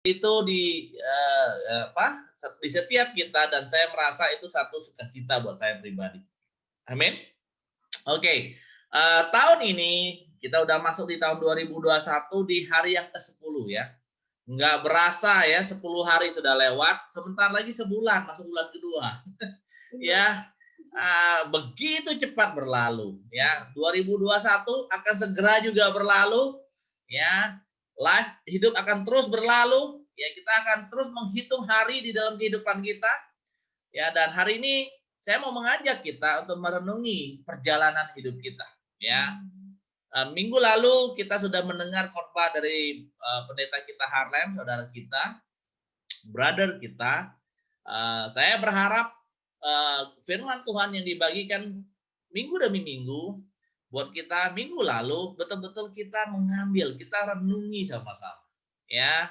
itu di setiap kita, dan saya merasa itu satu sukacita buat saya pribadi. Amin. Oke. Tahun ini kita udah masuk di tahun 2021 di hari yang ke-10 ya. Nggak berasa ya, 10 hari sudah lewat, sebentar lagi sebulan masuk bulan kedua. Ya, begitu cepat berlalu ya. 2021 akan segera juga berlalu ya. Hidup akan terus berlalu ya, kita akan terus menghitung hari di dalam kehidupan kita ya. Dan hari ini saya mau mengajak kita untuk merenungi perjalanan hidup kita ya. Minggu lalu kita sudah mendengar khotbah dari pendeta kita Harlem, saudara kita, brother kita. Saya berharap firman Tuhan yang dibagikan minggu demi minggu buat kita minggu lalu betul-betul kita mengambil, kita renungi sama-sama ya.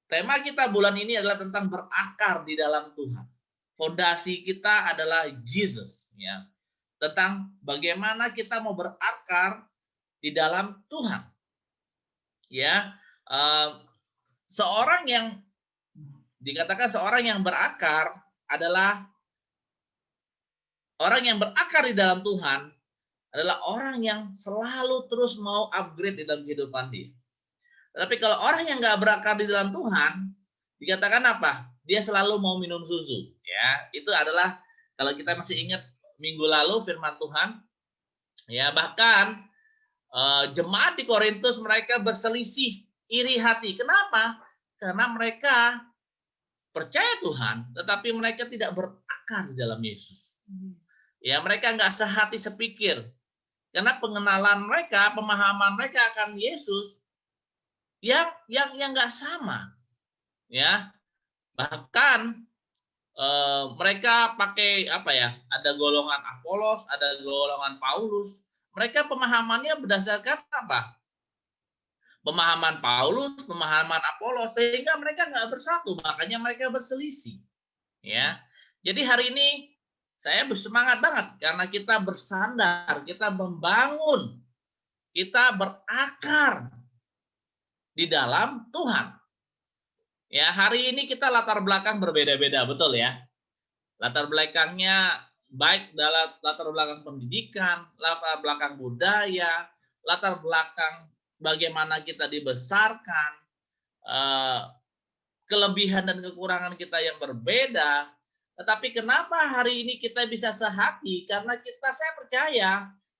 Tema kita bulan ini adalah tentang berakar di dalam Tuhan. Fondasi kita adalah Jesus ya. Tentang bagaimana kita mau berakar di dalam Tuhan ya. Seorang yang dikatakan seorang yang berakar adalah orang yang berakar di dalam Tuhan adalah orang yang selalu terus mau upgrade di dalam kehidupan dia. Tapi kalau orang yang nggak berakar di dalam Tuhan, dikatakan apa? Dia selalu mau minum susu. Ya, itu adalah kalau kita masih ingat minggu lalu firman Tuhan. Ya, bahkan jemaat di Korintus mereka berselisih, iri hati. Kenapa? Karena mereka percaya Tuhan, tetapi mereka tidak berakar di dalam Yesus. Ya, mereka nggak sehati sepikir. Karena pengenalan mereka, pemahaman mereka akan Yesus yang nggak sama. Ya, bahkan mereka pakai apa ya? Ada golongan Apolos, ada golongan Paulus. Mereka pemahamannya berdasarkan apa? Pemahaman Paulus, pemahaman Apolos, sehingga mereka nggak bersatu, makanya mereka berselisih. Ya, jadi hari ini saya bersemangat banget karena kita bersandar, kita membangun, kita berakar di dalam Tuhan. Ya, hari ini kita latar belakang berbeda-beda, betul ya. Latar belakangnya baik dalam latar belakang pendidikan, latar belakang budaya, latar belakang bagaimana kita dibesarkan, kelebihan dan kekurangan kita yang berbeda. Tetapi kenapa hari ini kita bisa sehati? Karena saya percaya,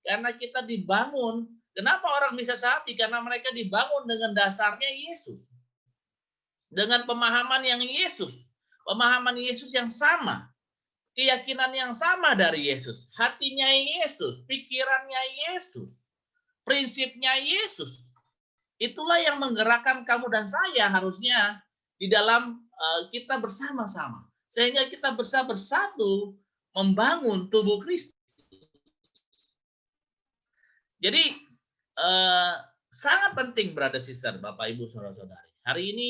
karena kita dibangun. Kenapa orang bisa sehati? Karena mereka dibangun dengan dasarnya Yesus. Dengan pemahaman yang Yesus. Pemahaman Yesus yang sama. Keyakinan yang sama dari Yesus. Hatinya Yesus. Pikirannya Yesus. Prinsipnya Yesus. Itulah yang menggerakkan kamu dan saya harusnya di dalam kita bersama-sama. Sehingga kita bisa bersatu membangun tubuh Kristus. Jadi sangat penting, brother sister, Bapak Ibu saudara-saudari. Hari ini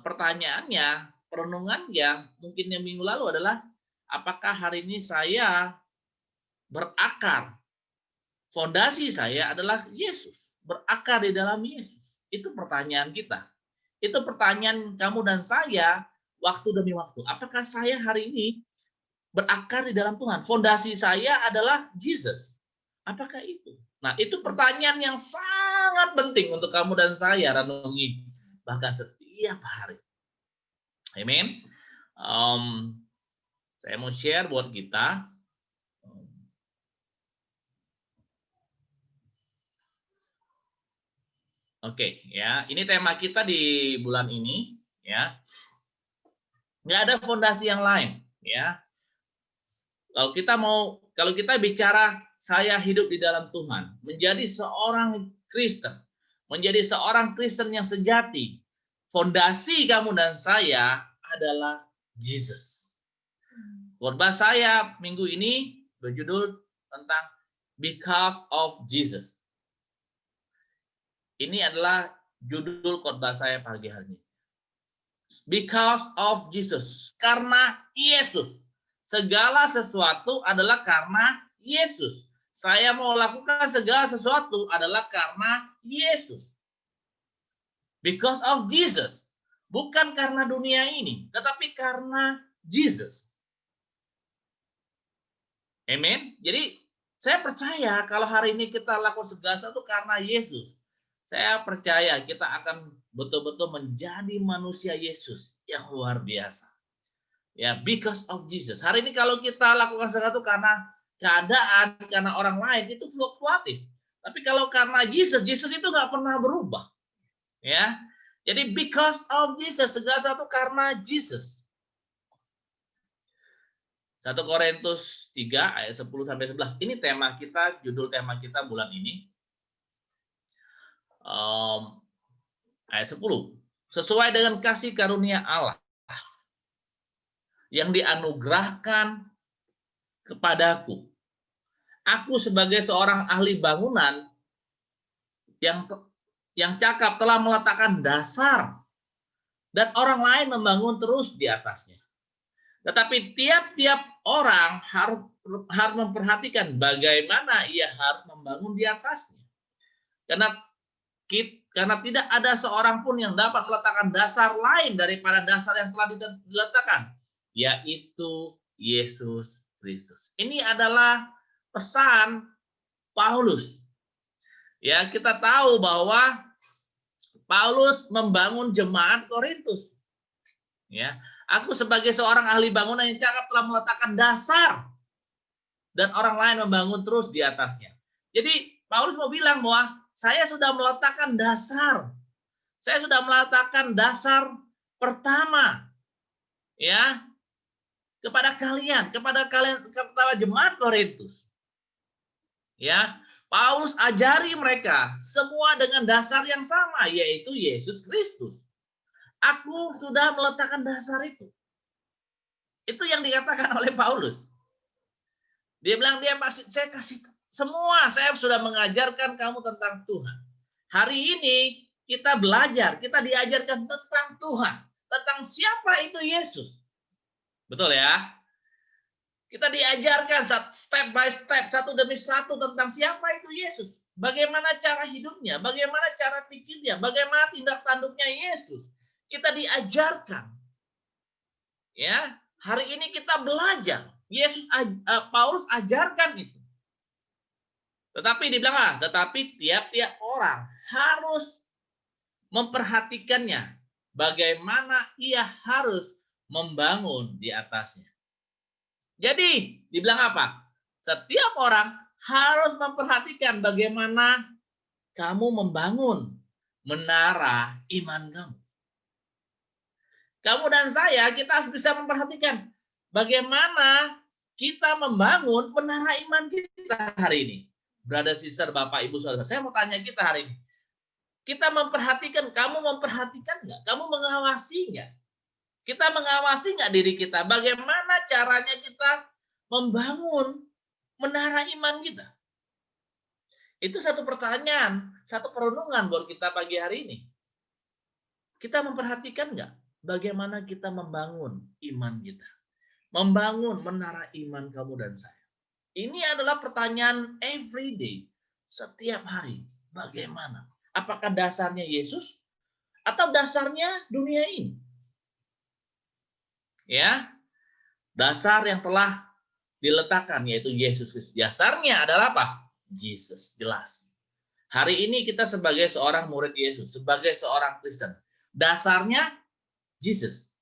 pertanyaannya, perenungannya mungkin yang minggu lalu adalah apakah hari ini saya berakar? Fondasi saya adalah Yesus, berakar di dalam Yesus. Itu pertanyaan kita. Itu pertanyaan kamu dan saya waktu demi waktu. Apakah saya hari ini berakar di dalam Tuhan? Fondasi saya adalah Jesus. Apakah itu? Nah, itu pertanyaan yang sangat penting untuk kamu dan saya renungi. Bahkan setiap hari. Amin. Saya mau share buat kita. Oke, ya. Ini tema kita di bulan ini, ya. Nggak ada fondasi yang lain, ya. Kalau kita bicara saya hidup di dalam Tuhan, menjadi seorang Kristen, menjadi seorang Kristen yang sejati, fondasi kamu dan saya adalah Jesus. Khotbah saya minggu ini berjudul tentang Because of Jesus. Ini adalah judul khotbah saya pagi hari ini. Because of Jesus. Karena Yesus. Segala sesuatu adalah karena Yesus. Saya mau lakukan segala sesuatu adalah karena Yesus. Because of Jesus. Bukan karena dunia ini, tetapi karena Jesus. Amen. Jadi saya percaya kalau hari ini kita lakukan segala sesuatu karena Yesus. Saya percaya kita akan betul-betul menjadi manusia Yesus yang luar biasa. Ya, because of Jesus. Hari ini kalau kita lakukan sesuatu karena keadaan, karena orang lain, itu fluktuatif. Tapi kalau karena Jesus, Yesus itu nggak pernah berubah. Ya, jadi because of Jesus, segala sesuatu karena Jesus. 1 Korintus 3 ayat 10 sampai 11. Ini tema kita, judul tema kita bulan ini. Ayat 10. Sesuai dengan kasih karunia Allah yang dianugerahkan kepadaku. Aku sebagai seorang ahli bangunan yang cakap telah meletakkan dasar dan orang lain membangun terus di atasnya. Tetapi tiap-tiap orang harus memperhatikan bagaimana ia harus membangun di atasnya. Karena tidak ada seorang pun yang dapat meletakkan dasar lain daripada dasar yang telah diletakkan, yaitu Yesus Kristus. Ini adalah pesan Paulus. Ya, kita tahu bahwa Paulus membangun jemaat Korintus. Ya, aku sebagai seorang ahli bangunan yang cakap telah meletakkan dasar dan orang lain membangun terus di atasnya. Jadi Paulus mau bilang bahwa saya sudah meletakkan dasar. Saya sudah meletakkan dasar pertama ya kepada jemaat Korintus. Ya, Paulus ajari mereka semua dengan dasar yang sama, yaitu Yesus Kristus. Aku sudah meletakkan dasar itu. Itu yang dikatakan oleh Paulus. Dia bilang saya kasih semua, saya sudah mengajarkan kamu tentang Tuhan. Hari ini kita belajar, kita diajarkan tentang Tuhan, tentang siapa itu Yesus. Betul ya? Kita diajarkan step by step, satu demi satu tentang siapa itu Yesus. Bagaimana cara hidupnya, bagaimana cara pikirnya, bagaimana tindak tanduknya Yesus. Kita diajarkan. Ya, hari ini kita belajar. Paulus ajarkan itu. Tetapi dibilang, tetapi tiap-tiap orang harus memperhatikannya. Bagaimana ia harus membangun di atasnya. Jadi, dibilang apa? Setiap orang harus memperhatikan bagaimana kamu membangun menara iman kamu. Kamu dan saya, kita harus bisa memperhatikan bagaimana kita membangun menara iman kita hari ini. Brother, sister, bapak, ibu, saudara. Saya mau tanya kita hari ini. Kita memperhatikan, kamu memperhatikan nggak? Kamu mengawasi nggak? Kita mengawasi nggak diri kita? Bagaimana caranya kita membangun menara iman kita? Itu satu pertanyaan, satu perenungan buat kita pagi hari ini. Kita memperhatikan nggak? Bagaimana kita membangun iman kita? Membangun menara iman kamu dan saya. Ini adalah pertanyaan everyday, setiap hari. Bagaimana? Apakah dasarnya Yesus atau dasarnya dunia ini? Ya, dasar yang telah diletakkan yaitu Yesus Kristus. Dasarnya adalah apa? Jesus, jelas. Hari ini kita sebagai seorang murid Yesus, sebagai seorang Kristen, dasarnya Jesus.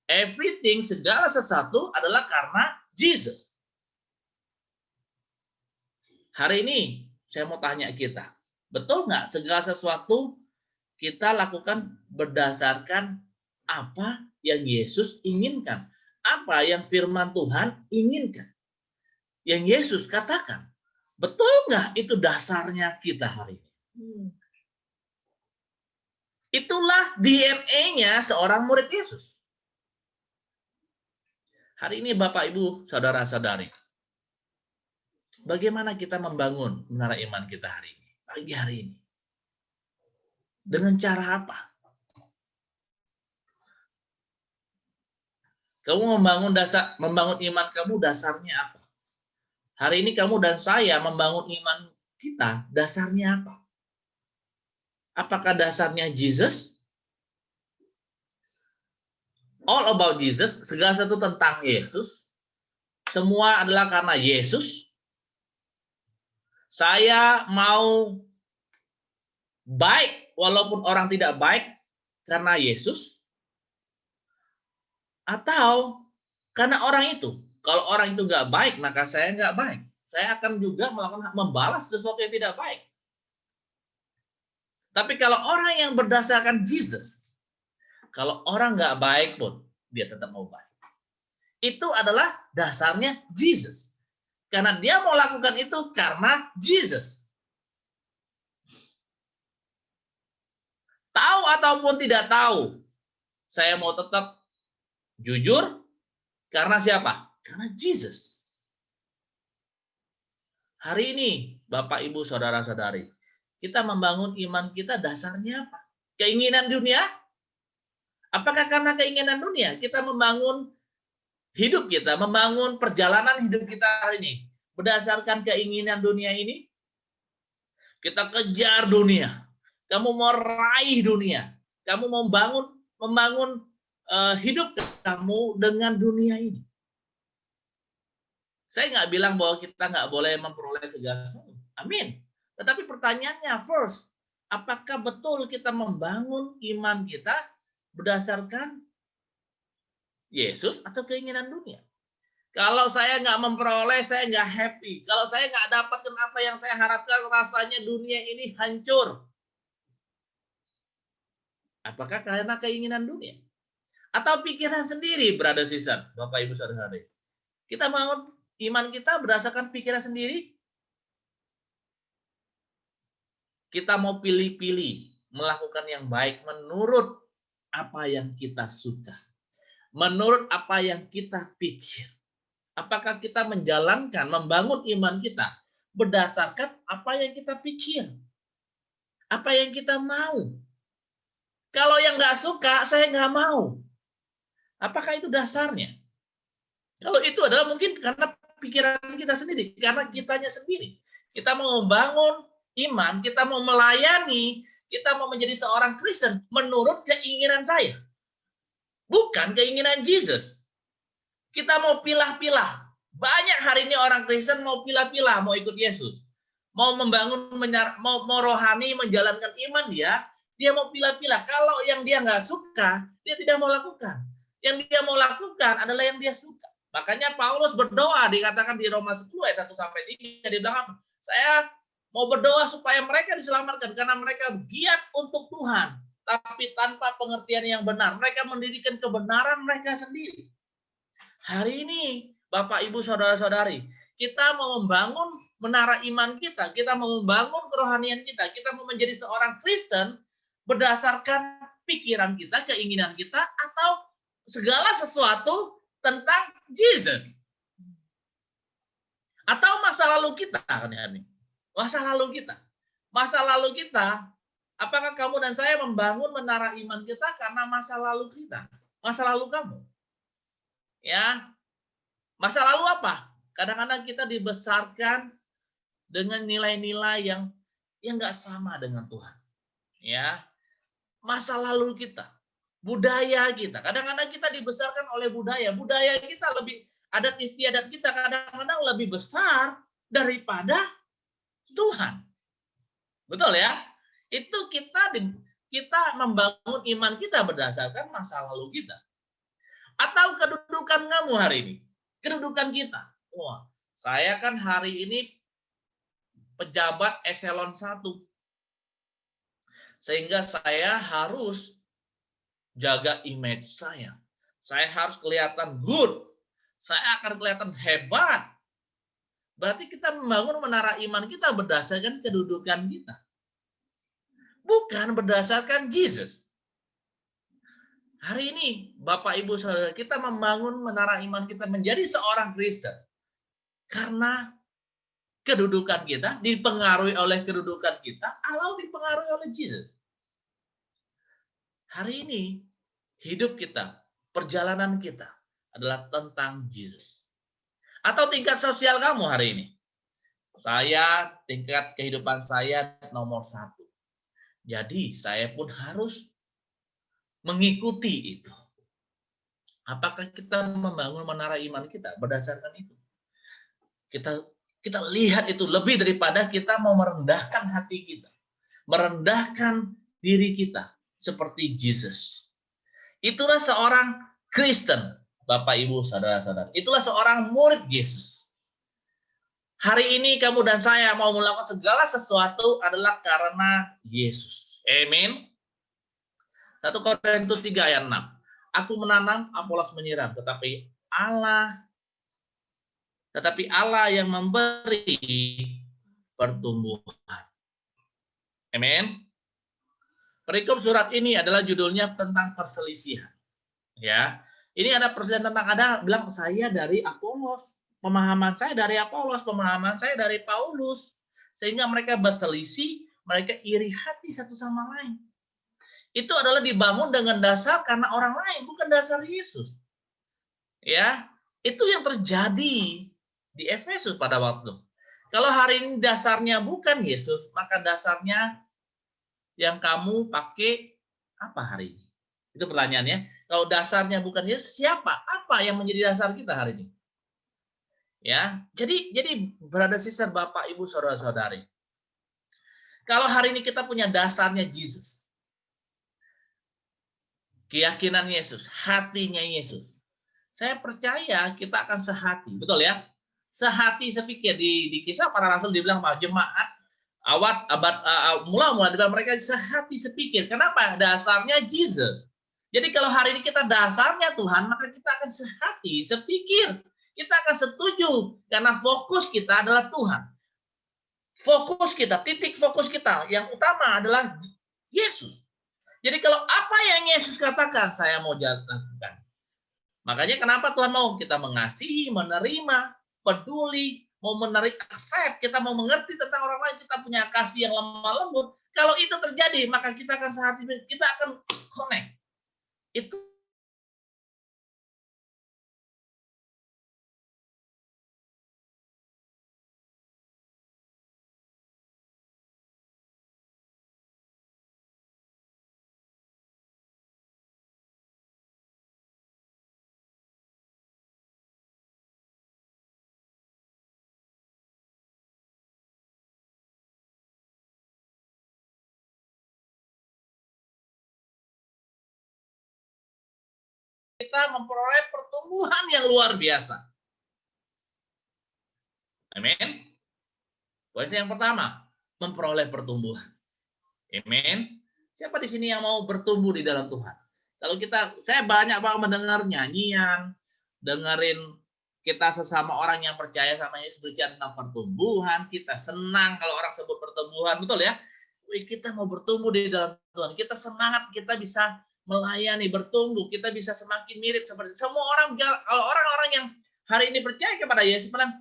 Everything, segala sesuatu adalah karena Jesus. Hari ini saya mau tanya kita, betul nggak segala sesuatu kita lakukan berdasarkan apa yang Yesus inginkan? Apa yang firman Tuhan inginkan? Yang Yesus katakan. Betul nggak itu dasarnya kita hari ini? Itulah DNA-nya seorang murid Yesus. Hari ini Bapak, Ibu, Saudara-saudari, bagaimana kita membangun menara iman kita hari ini? Pagi hari ini. Dengan cara apa? Kamu membangun iman kamu dasarnya apa? Hari ini kamu dan saya membangun iman kita dasarnya apa? Apakah dasarnya Jesus all about Jesus, segala sesuatu tentang Yesus, semua adalah karena Yesus. Saya mau baik walaupun orang tidak baik karena Yesus, atau karena orang itu. Kalau orang itu nggak baik, maka saya nggak baik. Saya akan juga melakukan membalas sesuatu yang tidak baik. Tapi kalau orang yang berdasarkan Jesus, kalau orang nggak baik pun, dia tetap mau baik. Itu adalah dasarnya Jesus. Karena dia mau lakukan itu karena Jesus. Tahu ataupun tidak tahu, saya mau tetap jujur karena siapa? Karena Jesus. Hari ini, Bapak, Ibu, Saudara-saudari, kita membangun iman kita dasarnya apa? Keinginan dunia? Apakah karena keinginan dunia kita membangun hidup kita, membangun perjalanan hidup kita hari ini berdasarkan keinginan dunia ini? Kita kejar dunia. Kamu mau raih dunia. Kamu mau membangun hidup kamu dengan dunia ini. Saya nggak bilang bahwa kita nggak boleh memperoleh segala sesuatu. Amin. Tetapi pertanyaannya, first, apakah betul kita membangun iman kita berdasarkan Yesus atau keinginan dunia? Kalau saya nggak memperoleh, saya nggak happy. Kalau saya nggak dapatkan apa yang saya harapkan, rasanya dunia ini hancur. Apakah karena keinginan dunia? Atau pikiran sendiri, brother sister, Bapak Ibu Saudara-saudari? Kita bangun iman kita berdasarkan pikiran sendiri. Kita mau pilih-pilih melakukan yang baik menurut apa yang kita suka. Menurut apa yang kita pikir. Apakah kita menjalankan, membangun iman kita berdasarkan apa yang kita pikir. Apa yang kita mau. Kalau yang nggak suka, saya nggak mau. Apakah itu dasarnya? Kalau itu adalah mungkin karena pikiran kita sendiri, karena kitanya sendiri. Kita mau membangun iman, kita mau melayani, kita mau menjadi seorang Kristen menurut keinginan saya. Bukan keinginan Jesus. Kita mau pilah-pilah. Banyak hari ini orang Kristen mau pilah-pilah, mau ikut Yesus. Mau membangun, mau rohani, menjalankan iman dia mau pilah-pilah. Kalau yang dia nggak suka, dia tidak mau lakukan. Yang dia mau lakukan adalah yang dia suka. Makanya Paulus berdoa, dikatakan di Roma 10 ayat 1-3, dia bilang apa? Saya mau berdoa supaya mereka diselamatkan karena mereka giat untuk Tuhan, tapi tanpa pengertian yang benar. Mereka mendirikan kebenaran mereka sendiri. Hari ini, Bapak, Ibu, Saudara-saudari, kita mau membangun menara iman kita mau membangun kerohanian kita mau menjadi seorang Kristen berdasarkan pikiran kita, keinginan kita, atau segala sesuatu tentang Jesus. Atau masa lalu kita, masa lalu kita, apakah kamu dan saya membangun menara iman kita karena masa lalu kita, masa lalu kamu? Ya, masa lalu apa? Kadang-kadang kita dibesarkan dengan nilai-nilai yang nggak sama dengan Tuhan. Ya, masa lalu kita, budaya kita. Kadang-kadang kita dibesarkan oleh budaya. Budaya kita lebih, adat istiadat kita kadang-kadang lebih besar daripada Tuhan. Betul ya? Itu kita membangun iman kita berdasarkan masa lalu kita. Atau kedudukan kamu hari ini. Kedudukan kita. Wah, saya kan hari ini pejabat eselon 1. Sehingga saya harus jaga image saya. Saya harus kelihatan good. Saya akan kelihatan hebat. Berarti kita membangun menara iman kita berdasarkan kedudukan kita. Bukan berdasarkan Jesus. Hari ini, Bapak, Ibu, Saudara, kita membangun menara iman kita menjadi seorang Kristen. Karena kedudukan kita, dipengaruhi oleh kedudukan kita, atau dipengaruhi oleh Jesus. Hari ini, hidup kita, perjalanan kita adalah tentang Jesus. Atau tingkat sosial kamu hari ini. Saya, tingkat kehidupan saya nomor 1. Jadi, saya pun harus mengikuti itu. Apakah kita membangun menara iman kita berdasarkan itu? Kita kita lihat itu lebih daripada kita mau merendahkan hati kita, merendahkan diri kita seperti Yesus. Itulah seorang Kristen, Bapak Ibu, saudara-saudara. Itulah seorang murid Yesus. Hari ini kamu dan saya mau melakukan segala sesuatu adalah karena Yesus. Amin. 1 Korintus 3 ayat 6. Aku menanam, Apolos menyiram, tetapi Allah yang memberi pertumbuhan. Amin. Perikop surat ini adalah judulnya tentang perselisihan. Ya, ini ada perselisihan tentang ada bilang saya dari Apolos, pemahaman saya dari Apolos, pemahaman saya dari Paulus, sehingga mereka berselisih, mereka iri hati satu sama lain. Itu adalah dibangun dengan dasar karena orang lain, bukan dasar Yesus. Ya, itu yang terjadi di Efesus pada waktu. Kalau hari ini dasarnya bukan Yesus, maka dasarnya yang kamu pakai apa hari ini? Itu pertanyaannya. Kalau dasarnya bukan Yesus, siapa? Apa yang menjadi dasar kita hari ini? Ya, jadi brother sister, Bapak, Ibu, saudara-saudari. Kalau hari ini kita punya dasarnya Yesus, keyakinan Yesus, hatinya Yesus, saya percaya kita akan sehati, betul ya? Sehati sepikir di kisah para rasul dibilang bahwa jemaat mula-mula dibilang mereka sehati sepikir. Kenapa? Dasarnya Jesus. Jadi kalau hari ini kita dasarnya Tuhan, maka kita akan sehati sepikir. Kita akan setuju karena fokus kita adalah Tuhan. Fokus kita, titik fokus kita yang utama adalah Yesus. Jadi kalau apa yang Yesus katakan saya mau lakukan. Makanya kenapa Tuhan mau kita mengasihi, menerima, peduli, mau menarik accept, kita mau mengerti tentang orang lain, kita punya kasih yang lemah lembut. Kalau itu terjadi, maka kita akan sehati, kita akan connect. Itu kita memperoleh pertumbuhan yang luar biasa. Amin. Poin yang pertama, memperoleh pertumbuhan. Amin. Siapa di sini yang mau bertumbuh di dalam Tuhan? Kalau saya banyak banget mendengar nyanyian, dengerin kita sesama orang yang percaya sama Yesus berbicara tentang pertumbuhan, kita senang kalau orang sebut pertumbuhan, betul ya? Kita mau bertumbuh di dalam Tuhan, kita semangat, kita bisa melayani, bertumbuh, kita bisa semakin mirip seperti semua orang. Kalau orang-orang yang hari ini percaya kepada Yesus bilang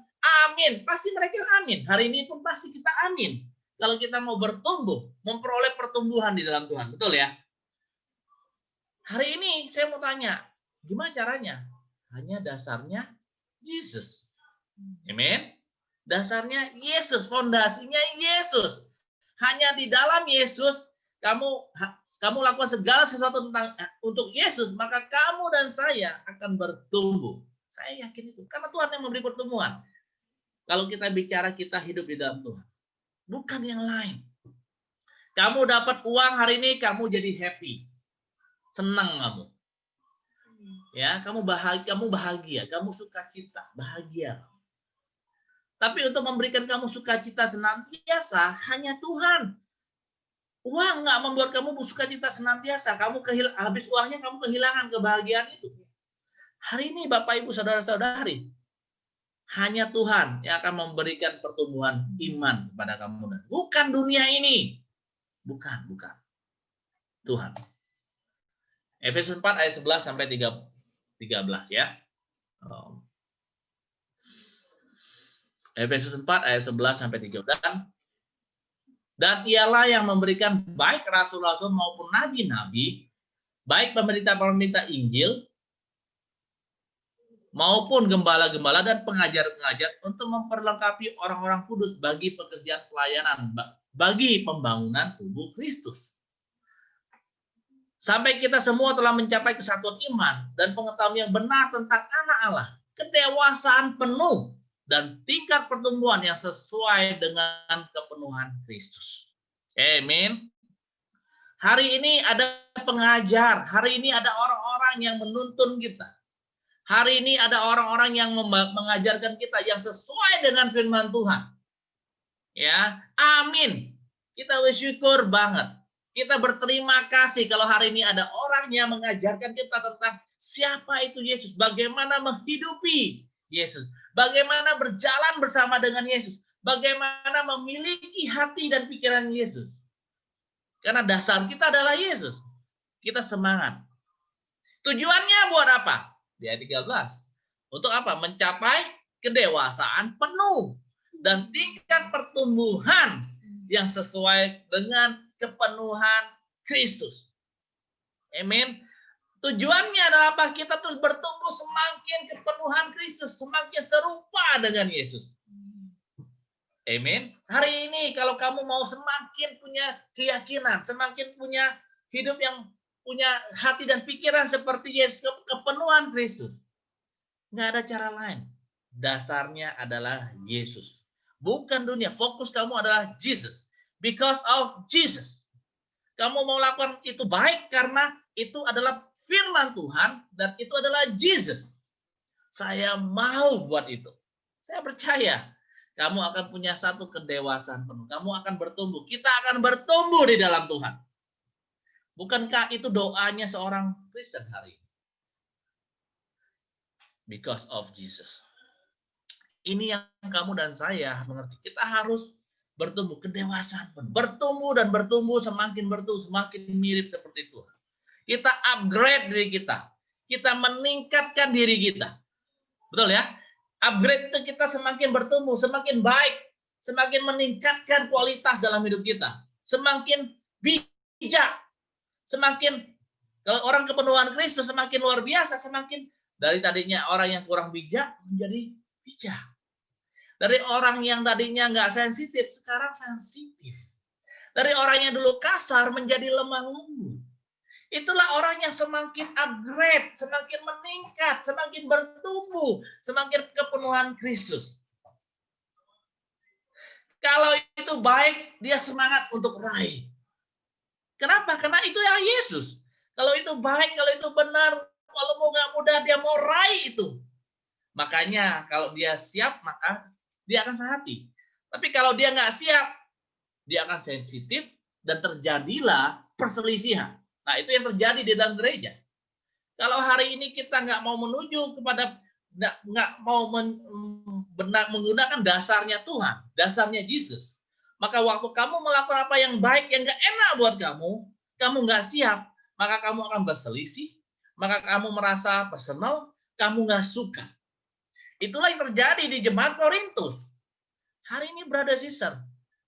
amin, pasti mereka amin. Hari ini pun pasti kita amin. Kalau kita mau bertumbuh, memperoleh pertumbuhan di dalam Tuhan, betul ya? Hari ini saya mau tanya, gimana caranya? Hanya dasarnya Yesus. Amin. Dasarnya Yesus, fondasinya Yesus. Hanya di dalam Yesus kamu lakukan segala sesuatu untuk Yesus, maka kamu dan saya akan bertumbuh. Saya yakin itu karena Tuhan yang memberi pertumbuhan. Kalau kita bicara kita hidup di dalam Tuhan, bukan yang lain. Kamu dapat uang hari ini, kamu jadi happy, senang kamu. Ya, kamu bahagia, kamu sukacita, bahagia. Tapi untuk memberikan kamu sukacita senantiasa hanya Tuhan. Uang nggak membuat kamu sukacita senantiasa. Habis uangnya kamu kehilangan kebahagiaan itu. Hari ini Bapak Ibu Saudara-saudari, hanya Tuhan yang akan memberikan pertumbuhan iman kepada kamu. Bukan dunia ini. Bukan. Tuhan. Efesus 4 ayat 11 sampai 13 ya. Efesus 4 ayat 11 sampai 13. Dan ialah yang memberikan baik rasul-rasul maupun nabi-nabi, baik pemerintah-pemerintah Injil, maupun gembala-gembala dan pengajar-pengajar untuk memperlengkapi orang-orang kudus bagi pekerjaan pelayanan, bagi pembangunan tubuh Kristus. Sampai kita semua telah mencapai kesatuan iman dan pengetahuan yang benar tentang anak Allah, kedewasaan penuh dan tingkat pertumbuhan yang sesuai dengan kepenuhan Kristus. Amin. Hari ini ada pengajar, hari ini ada orang-orang yang menuntun kita. Hari ini ada orang-orang yang mengajarkan kita yang sesuai dengan firman Tuhan. Ya, amin. Kita bersyukur banget. Kita berterima kasih kalau hari ini ada orang yang mengajarkan kita tentang siapa itu Yesus, bagaimana menghidupi Yesus, bagaimana berjalan bersama dengan Yesus, bagaimana memiliki hati dan pikiran Yesus. Karena dasar kita adalah Yesus. Kita semangat. Tujuannya buat apa? Di ayat 13. Untuk apa? Mencapai kedewasaan penuh dan tingkat pertumbuhan yang sesuai dengan kepenuhan Kristus. Amin. Tujuannya adalah apa? Kita terus bertumbuh semakin kepenuhan Kristus, semakin serupa dengan Yesus. Amin. Hari ini kalau kamu mau semakin punya keyakinan, semakin punya hidup yang punya hati dan pikiran seperti Yesus, kepenuhan Kristus. Nggak ada cara lain. Dasarnya adalah Yesus. Bukan dunia. Fokus kamu adalah Jesus. Because of Jesus. Kamu mau lakukan itu baik karena itu adalah firman Tuhan dan itu adalah Jesus. Saya mau buat itu. Saya percaya kamu akan punya satu kedewasaan penuh. Kamu akan bertumbuh. Kita akan bertumbuh di dalam Tuhan. Bukankah itu doanya seorang Kristen hari ini? Because of Jesus. Ini yang kamu dan saya mengerti. Kita harus bertumbuh kedewasaan penuh. Bertumbuh dan bertumbuh, semakin mirip seperti Tuhan. Kita upgrade diri kita. Kita meningkatkan diri kita. Betul ya? Upgrade itu kita semakin bertumbuh, semakin baik, semakin meningkatkan kualitas dalam hidup kita. Semakin bijak, semakin kalau orang kepenuhan Kristus semakin luar biasa, semakin dari tadinya orang yang kurang bijak menjadi bijak. Dari orang yang tadinya nggak sensitif, sekarang sensitif. Dari orang yang dulu kasar menjadi lemah lembut. Itulah orang yang semakin upgrade, semakin meningkat, semakin bertumbuh, semakin kepenuhan Kristus. Kalau itu baik, dia semangat untuk raih. Kenapa? Karena itu ya Yesus. Kalau itu baik, kalau itu benar, kalau mau nggak mudah, dia mau raih itu. Makanya kalau dia siap, maka dia akan sehati. Tapi kalau dia nggak siap, dia akan sensitif dan terjadilah perselisihan. Nah, itu yang terjadi di dalam gereja. Kalau hari ini kita nggak mau menuju kepada, nggak mau menggunakan dasarnya Tuhan, dasarnya Yesus, maka waktu kamu melakukan apa yang baik, yang nggak enak buat kamu nggak siap, maka kamu akan berselisih, maka kamu merasa personal, kamu nggak suka. Itulah yang terjadi di jemaat Korintus. Hari ini, brother sister,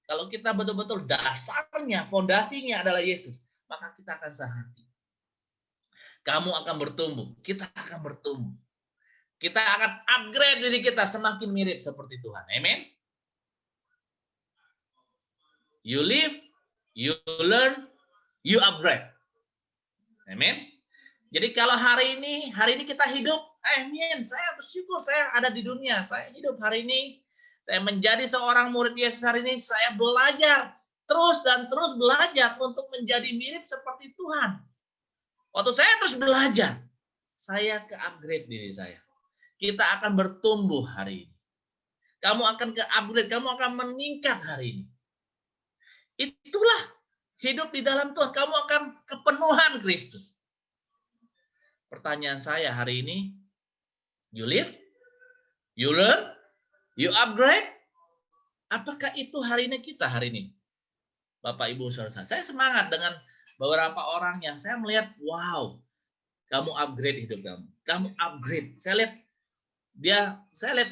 kalau kita betul-betul dasarnya, fondasinya adalah Yesus, maka kita akan sehati. Kamu akan bertumbuh, kita akan bertumbuh. Kita akan upgrade diri kita semakin mirip seperti Tuhan. Amin. You live, you learn, you upgrade. Amin. Jadi kalau hari ini kita hidup, amin. Saya bersyukur saya ada di dunia, saya hidup hari ini. Saya menjadi seorang murid Yesus hari ini, saya belajar terus dan terus belajar untuk menjadi mirip seperti Tuhan. Waktu saya terus belajar, saya ke-upgrade diri saya. Kita akan bertumbuh hari ini. Kamu akan ke-upgrade, kamu akan meningkat hari ini. Itulah hidup di dalam Tuhan. Kamu akan kepenuhan Kristus. Pertanyaan saya hari ini, you live, you learn, you upgrade. Apakah itu hari ini kita hari ini? Bapak, Ibu, Saudara, saya semangat dengan beberapa orang yang saya melihat, wow, kamu upgrade hidup kamu. Kamu upgrade. Saya lihat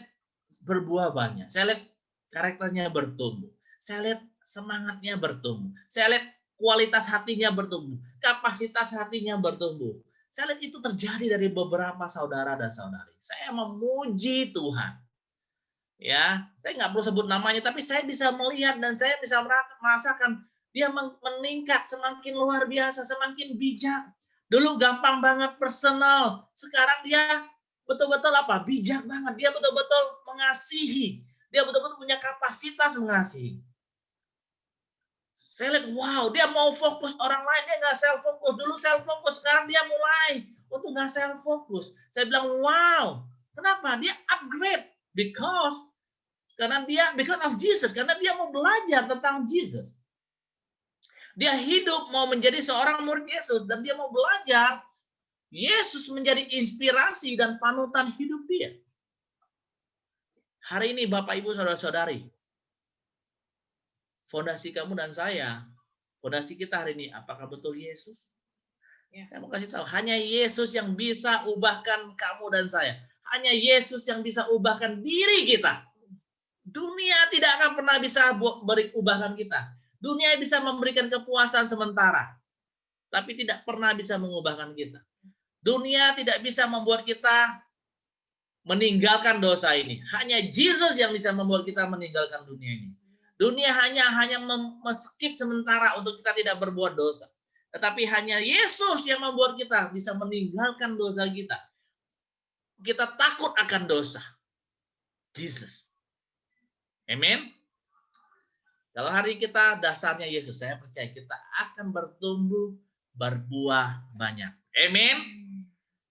berbuah banyak. Saya lihat karakternya bertumbuh. Saya lihat semangatnya bertumbuh. Saya lihat kualitas hatinya bertumbuh. Kapasitas hatinya bertumbuh. Saya lihat itu terjadi dari beberapa saudara dan saudari. Saya memuji Tuhan. Ya, saya nggak perlu sebut namanya, tapi saya bisa melihat dan saya bisa merasakan Dia meningkat semakin luar biasa, semakin bijak. Dulu gampang banget personal, sekarang dia betul-betul apa? Bijak banget. Dia betul-betul mengasihi. Dia betul-betul punya kapasitas mengasihi. Saya lihat, wow, dia mau fokus orang lain, dia nggak self fokus. Dulu self fokus, sekarang dia mulai untuk nggak self fokus. Saya bilang, wow, kenapa? Dia upgrade because of Jesus, karena dia mau belajar tentang Jesus. Dia hidup mau menjadi seorang murid Yesus dan dia mau belajar Yesus menjadi inspirasi dan panutan hidup dia. Hari ini Bapak Ibu Saudara-saudari, fondasi kamu dan saya, fondasi kita hari ini, apakah betul Yesus? Ya. Saya mau kasih tahu, hanya Yesus yang bisa ubahkan kamu dan saya. Hanya Yesus yang bisa ubahkan diri kita. Dunia tidak akan pernah bisa ubahkan kita. Dunia bisa memberikan kepuasan sementara, tapi tidak pernah bisa mengubahkan kita. Dunia tidak bisa membuat kita meninggalkan dosa ini. Hanya Jesus yang bisa membuat kita meninggalkan dunia ini. Dunia hanya skip sementara untuk kita tidak berbuat dosa. Tetapi hanya Yesus yang membuat kita bisa meninggalkan dosa kita. Kita takut akan dosa. Jesus. Amen. Kalau hari kita dasarnya Yesus, saya percaya kita akan bertumbuh, berbuah banyak. Amen.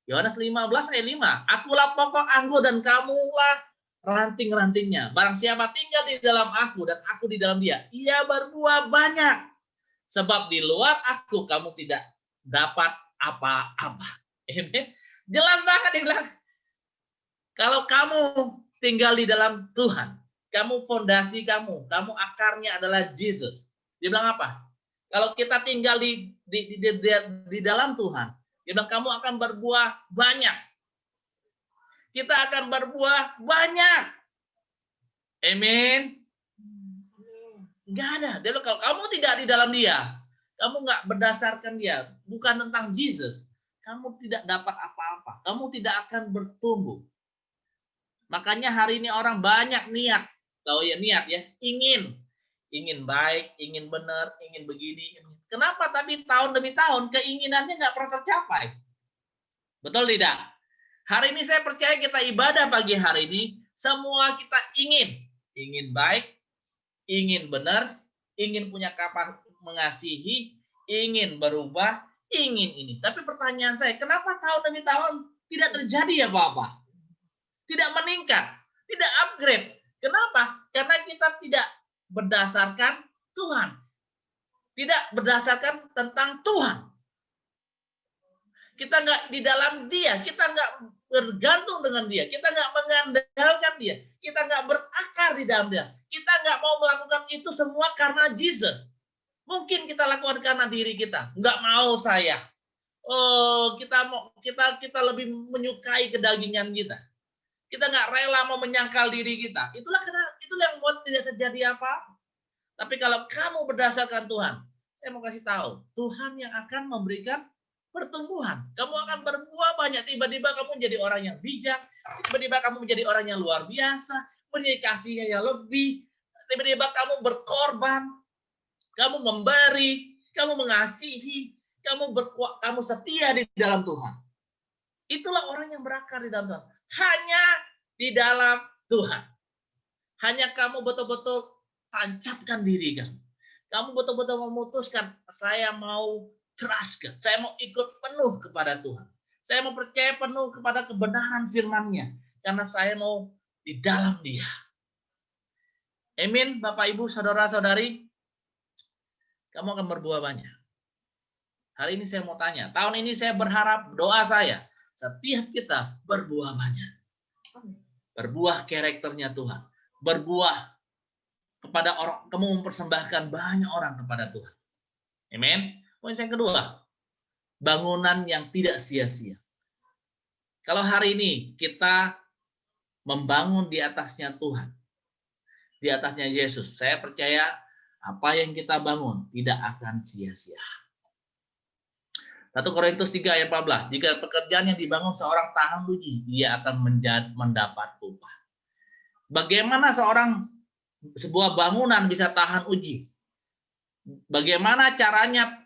Yohanes 15 ayat 5. Akulah pokok anggur dan kamulah ranting-rantingnya. Barang siapa tinggal di dalam aku dan aku di dalam dia, ia berbuah banyak. Sebab di luar aku kamu tidak dapat apa-apa. Amen. Jelas banget dia bilang. Kalau kamu tinggal di dalam Tuhan, kamu fondasi kamu akarnya adalah Jesus. Dia bilang apa? Kalau kita tinggal di dalam Tuhan, dia bilang kamu akan berbuah banyak. Kita akan berbuah banyak. Amin. Enggak ada. Dia bilang kalau kamu tidak di dalam dia, kamu enggak berdasarkan dia, bukan tentang Jesus, kamu tidak dapat apa-apa. Kamu tidak akan bertumbuh. Makanya hari ini orang banyak niat. Tahu ya niat ya, ingin baik, ingin benar, ingin begini. Kenapa? Tapi tahun demi tahun keinginannya nggak pernah tercapai. Betul tidak? Hari ini saya percaya kita ibadah pagi hari ini, semua kita ingin baik, ingin benar, ingin punya kapasitas mengasihi, ingin berubah, ingin ini. Tapi pertanyaan saya, kenapa tahun demi tahun tidak terjadi apa-apa? Tidak meningkat, tidak upgrade. Kenapa? Karena kita tidak berdasarkan Tuhan. Tidak berdasarkan tentang Tuhan. Kita nggak di dalam dia. Kita nggak bergantung dengan dia. Kita nggak mengandalkan dia. Kita nggak berakar di dalam dia. Kita nggak mau melakukan itu semua karena Jesus. Mungkin kita lakukan karena diri kita. Nggak mau saya. Oh, kita lebih menyukai kedagingan kita. Kita nggak rela mau menyangkal diri kita. Itulah yang membuat tidak terjadi apa. Tapi kalau kamu berdasarkan Tuhan, saya mau kasih tahu, Tuhan yang akan memberikan pertumbuhan. Kamu akan berbuah banyak. Tiba-tiba kamu menjadi orang yang bijak. Tiba-tiba kamu menjadi orang yang luar biasa. Punya kasihnya yang lebih. Tiba-tiba kamu berkorban. Kamu memberi. Kamu mengasihi. Kamu setia di dalam Tuhan. Itulah orang yang berakar di dalam Tuhan. Hanya di dalam Tuhan. Hanya kamu betul-betul tancapkan diri kamu. Kamu betul-betul memutuskan, saya mau trust God. Saya mau ikut penuh kepada Tuhan. Saya mau percaya penuh kepada kebenaran firman-Nya. Karena saya mau di dalam dia. Amin, Bapak, Ibu, Saudara-saudari. Kamu akan berbuah banyak. Hari ini saya mau tanya. Tahun ini saya berharap doa saya. Setiap kita berbuah banyak. Berbuah karakternya Tuhan. Berbuah kepada orang. Kamu mempersembahkan banyak orang kepada Tuhan. Amin. Poin yang kedua. Bangunan yang tidak sia-sia. Kalau hari ini kita membangun di atasnya Tuhan. Di atasnya Yesus. Saya percaya apa yang kita bangun tidak akan sia-sia. 1 Korintus 3 ayat 14. Jika pekerjaan yang dibangun seorang tahan uji, ia akan mendapat upah. Bagaimana sebuah bangunan bisa tahan uji? Bagaimana caranya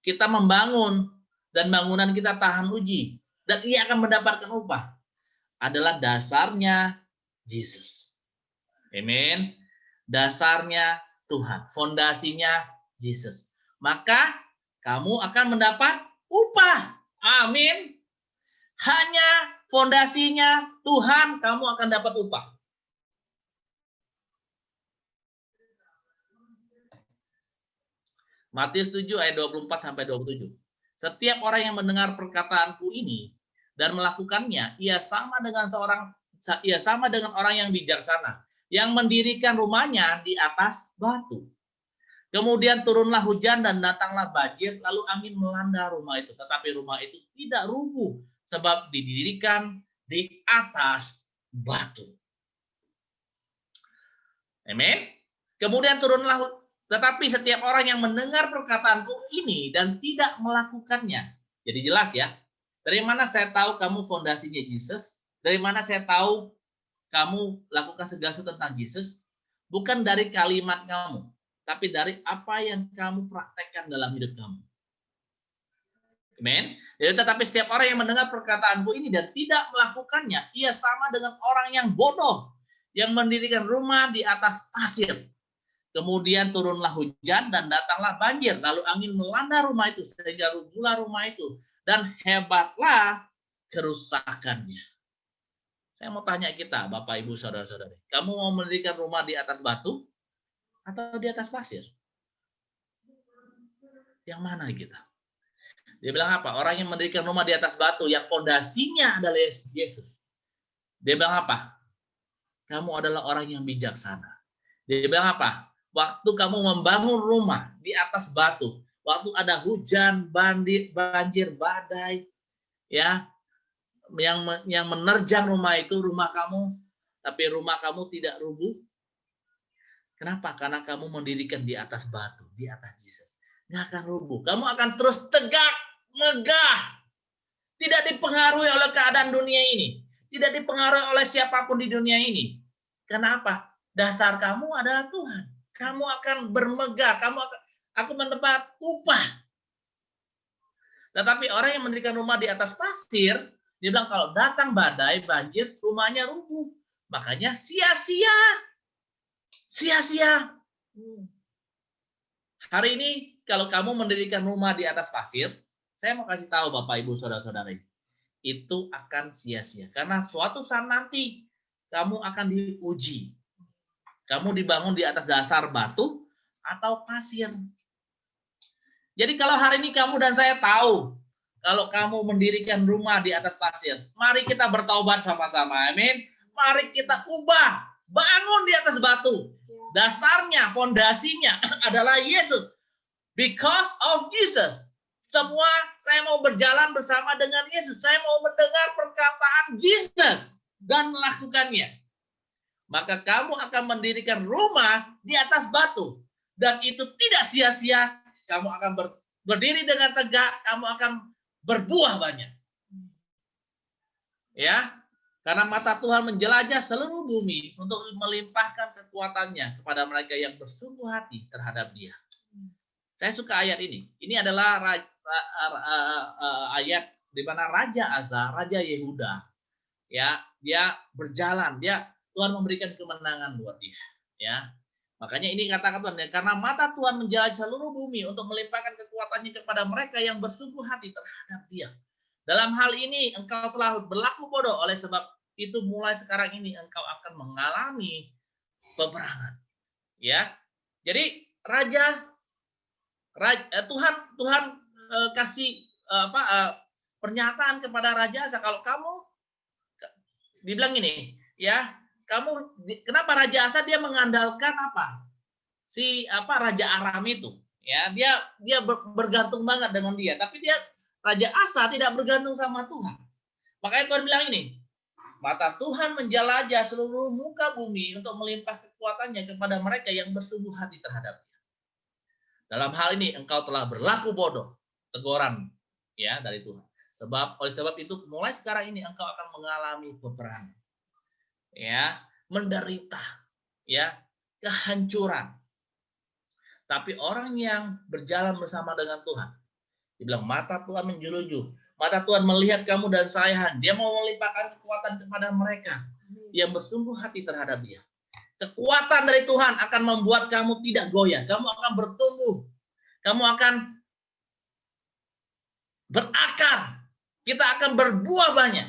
kita membangun dan bangunan kita tahan uji dan ia akan mendapatkan upah adalah dasarnya Yesus. Amin. Dasarnya Tuhan, fondasinya Yesus. Maka kamu akan mendapat upah. Amin. Hanya fondasinya Tuhan, kamu akan dapat upah. Matius 7 ayat 24 sampai 27. Setiap orang yang mendengar perkataanku ini dan melakukannya, ia sama dengan orang yang bijaksana yang mendirikan rumahnya di atas batu. Kemudian turunlah hujan dan datanglah banjir, lalu angin melanda rumah itu. Tetapi rumah itu tidak rubuh sebab didirikan di atas batu. Amin. Kemudian turunlah, tetapi setiap orang yang mendengar perkataanku ini dan tidak melakukannya. Jadi jelas ya. Dari mana saya tahu kamu fondasinya Yesus? Dari mana saya tahu kamu lakukan segala sesuatu tentang Yesus? Bukan dari kalimat kamu, tapi dari apa yang kamu praktekkan dalam hidup kamu. Amen. Jadi tetapi setiap orang yang mendengar perkataanku ini dan tidak melakukannya, ia sama dengan orang yang bodoh yang mendirikan rumah di atas pasir. Kemudian turunlah hujan dan datanglah banjir, lalu angin melanda rumah itu sehingga rubuhlah rumah itu dan hebatlah kerusakannya. Saya mau tanya kita, Bapak, Ibu, Saudara-saudari, kamu mau mendirikan rumah di atas batu atau di atas pasir? Yang mana kita? Dia bilang apa? Orang yang mendirikan rumah di atas batu yang fondasinya adalah Yesus. Dia bilang apa? Kamu adalah orang yang bijaksana. Dia bilang apa? Waktu kamu membangun rumah di atas batu, waktu ada hujan, banjir, badai, ya, yang menerjang rumah itu, rumah kamu, tapi rumah kamu tidak rubuh. Kenapa? Karena kamu mendirikan di atas batu, di atas Yesus. Nggak akan rubuh. Kamu akan terus tegak, megah. Tidak dipengaruhi oleh keadaan dunia ini. Tidak dipengaruhi oleh siapapun di dunia ini. Kenapa? Dasar kamu adalah Tuhan. Kamu akan bermegah. Aku mendapat upah. Tetapi orang yang mendirikan rumah di atas pasir, dia bilang kalau datang badai, banjir, rumahnya rubuh. Makanya sia-sia. Sia-sia. Hari ini kalau kamu mendirikan rumah di atas pasir, saya mau kasih tahu Bapak, Ibu, Saudara-saudari, itu akan sia-sia. Karena suatu saat nanti kamu akan diuji. Kamu dibangun di atas dasar batu atau pasir. Jadi kalau hari ini kamu dan saya tahu, kalau kamu mendirikan rumah di atas pasir, mari kita bertaubat sama-sama. Amin. Mari kita ubah, bangun di atas batu. Dasarnya, fondasinya adalah Yesus. Because of Jesus. Semua saya mau berjalan bersama dengan Yesus. Saya mau mendengar perkataan Jesus dan melakukannya. Maka kamu akan mendirikan rumah di atas batu. Dan itu tidak sia-sia. Kamu akan berdiri dengan tegak. Kamu akan berbuah banyak. Ya, karena mata Tuhan menjelajah seluruh bumi untuk melimpahkan kekuatannya kepada mereka yang bersungguh hati terhadap Dia. Saya suka ayat ini. Ini adalah ayat di mana Raja Asa, Raja Yehuda, ya, dia berjalan, Tuhan memberikan kemenangan buat dia, ya. Makanya ini katakan Tuhan, karena mata Tuhan menjelajah seluruh bumi untuk melimpahkan kekuatannya kepada mereka yang bersungguh hati terhadap Dia. Dalam hal ini engkau telah berlaku bodoh, oleh sebab itu mulai sekarang ini engkau akan mengalami peperangan. Ya. Jadi Tuhan kasih pernyataan kepada Raja Asa, kalau kamu dibilang ini, ya, kenapa Raja Asa dia mengandalkan apa? Raja Aram itu, ya, dia bergantung banget dengan dia, tapi Raja Asa tidak bergantung sama Tuhan. Makanya Tuhan bilang ini, mata Tuhan menjelajah seluruh muka bumi untuk melimpah kekuatannya kepada mereka yang bersungguh hati terhadap Dia. Dalam hal ini engkau telah berlaku bodoh, teguran, ya, dari Tuhan. Oleh sebab itu mulai sekarang ini engkau akan mengalami peperangan, ya, menderita, ya, kehancuran. Tapi orang yang berjalan bersama dengan Tuhan, dia bilang mata Tuhan menjuluju, mata Tuhan melihat kamu dan saya, dia mau melimpahkan kekuatan kepada mereka yang bersungguh hati terhadap dia. Kekuatan dari Tuhan akan membuat kamu tidak goyah, kamu akan bertumbuh, kamu akan berakar, kita akan berbuah banyak.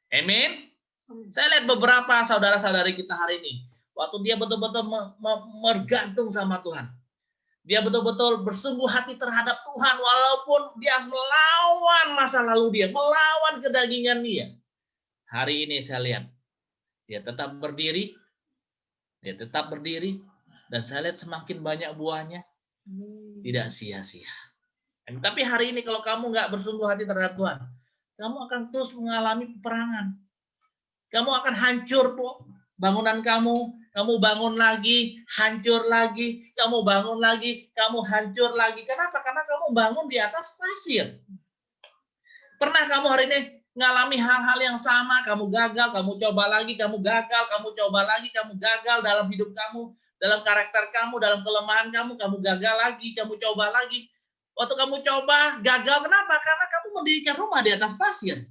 Amin. Saya lihat beberapa saudara-saudari kita hari ini, waktu dia betul-betul bergantung sama Tuhan, dia betul-betul bersungguh hati terhadap Tuhan, walaupun dia harus melawan masa lalu dia, melawan kedagingan dia. Hari ini saya lihat, dia tetap berdiri, dan saya lihat semakin banyak buahnya, tidak sia-sia. Tapi hari ini kalau kamu nggak bersungguh hati terhadap Tuhan, kamu akan terus mengalami peperangan. Kamu akan hancur, bangunan kamu bangun lagi, hancur lagi, kamu bangun lagi, kamu hancur lagi. Kenapa? Karena kamu bangun di atas pasir. Pernah kamu hari ini mengalami hal-hal yang sama, kamu gagal, kamu coba lagi, kamu gagal, kamu coba lagi, kamu gagal dalam hidup kamu, dalam karakter kamu, dalam kelemahan kamu gagal lagi, kamu coba lagi. Waktu kamu coba, gagal, kenapa? Karena kamu mendirikan rumah di atas pasir.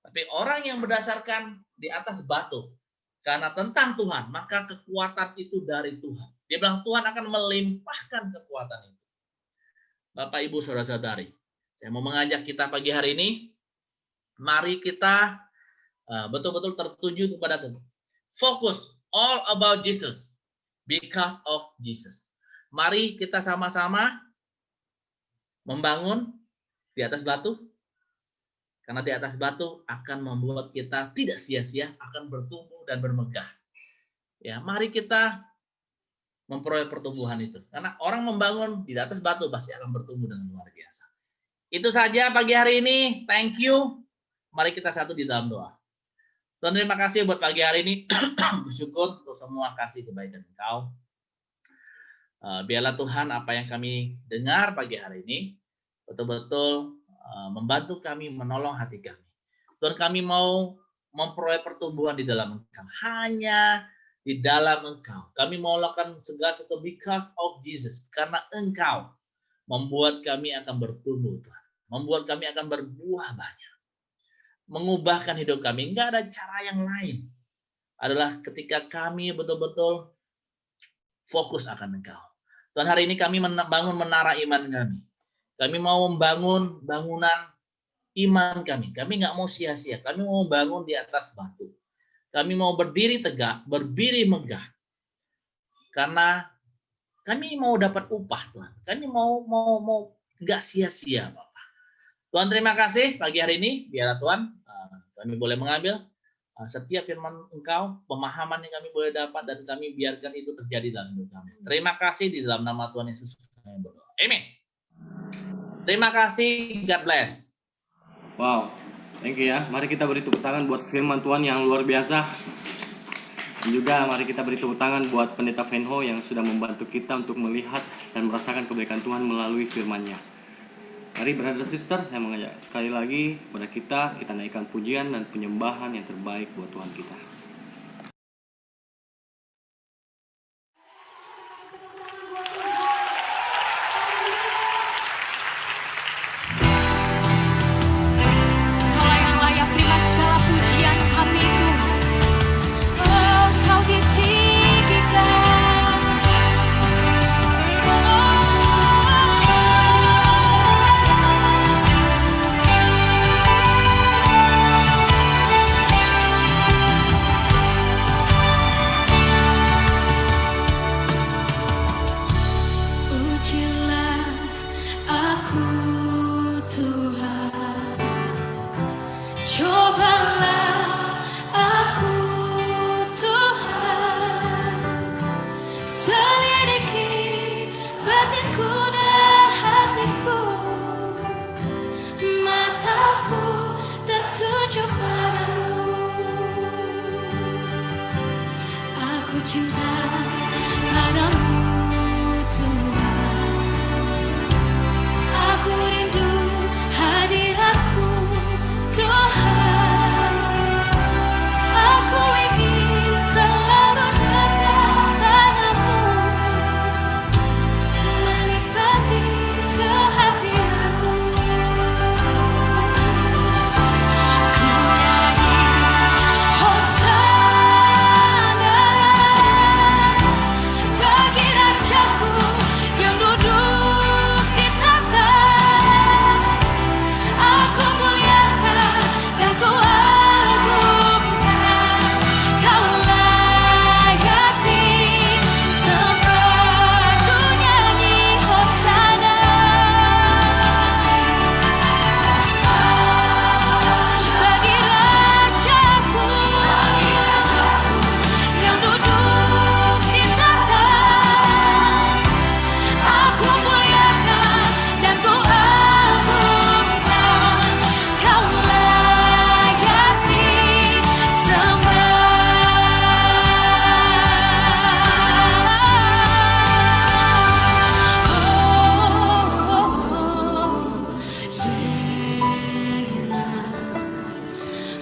Tapi orang yang berdasarkan di atas batu, karena tentang Tuhan, maka kekuatan itu dari Tuhan. Dia bilang Tuhan akan melimpahkan kekuatan itu. Bapak, Ibu, Saudara-saudari, saya mau mengajak kita pagi hari ini, mari kita betul-betul tertuju kepada Tuhan. Fokus all about Jesus, because of Jesus. Mari kita sama-sama membangun di atas batu, karena di atas batu akan membuat kita tidak sia-sia, akan bertumbuh dan bermegah. Ya, mari kita memperoleh pertumbuhan itu. Karena orang membangun di atas batu pasti akan bertumbuh dengan luar biasa. Itu saja pagi hari ini. Thank you. Mari kita satu di dalam doa. Tuhan, terima kasih buat pagi hari ini. Bersyukur untuk semua kasih kebaikan Engkau. Biarlah Tuhan apa yang kami dengar pagi hari ini betul-betul membantu kami, menolong hati kami. Tuhan, kami mau memperoleh pertumbuhan di dalam Engkau. Hanya di dalam Engkau. Kami mau lakukan segala sesuatu because of Jesus. Karena Engkau membuat kami akan bertumbuh, Tuhan. Membuat kami akan berbuah banyak. Mengubahkan hidup kami. Enggak ada cara yang lain. Adalah ketika kami betul-betul fokus akan Engkau. Tuhan, hari ini kami membangun menara iman kami. Kami mau membangun bangunan iman kami. Kami nggak mau sia-sia. Kami mau bangun di atas batu. Kami mau berdiri tegak, berdiri megah. Karena kami mau dapat upah, Tuhan. Kami mau nggak sia-sia, Bapak. Tuhan, terima kasih pagi hari ini. Biarlah Tuhan, kami boleh mengambil setiap firman Engkau, pemahaman yang kami boleh dapat, dan kami biarkan itu terjadi dalam hidup kami. Terima kasih di dalam nama Tuhan Yesus kami berdoa. Amin. Terima kasih, God bless. Wow, thank you ya. Mari kita beri tepuk tangan buat firman Tuhan yang luar biasa. Dan juga mari kita beri tepuk tangan buat Pendeta Venho yang sudah membantu kita untuk melihat dan merasakan kebaikan Tuhan melalui firman-Nya. Mari brother sister, saya mengajak sekali lagi kepada kita naikkan pujian dan penyembahan yang terbaik buat Tuhan kita.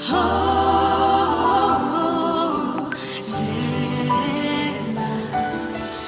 Hallelujah.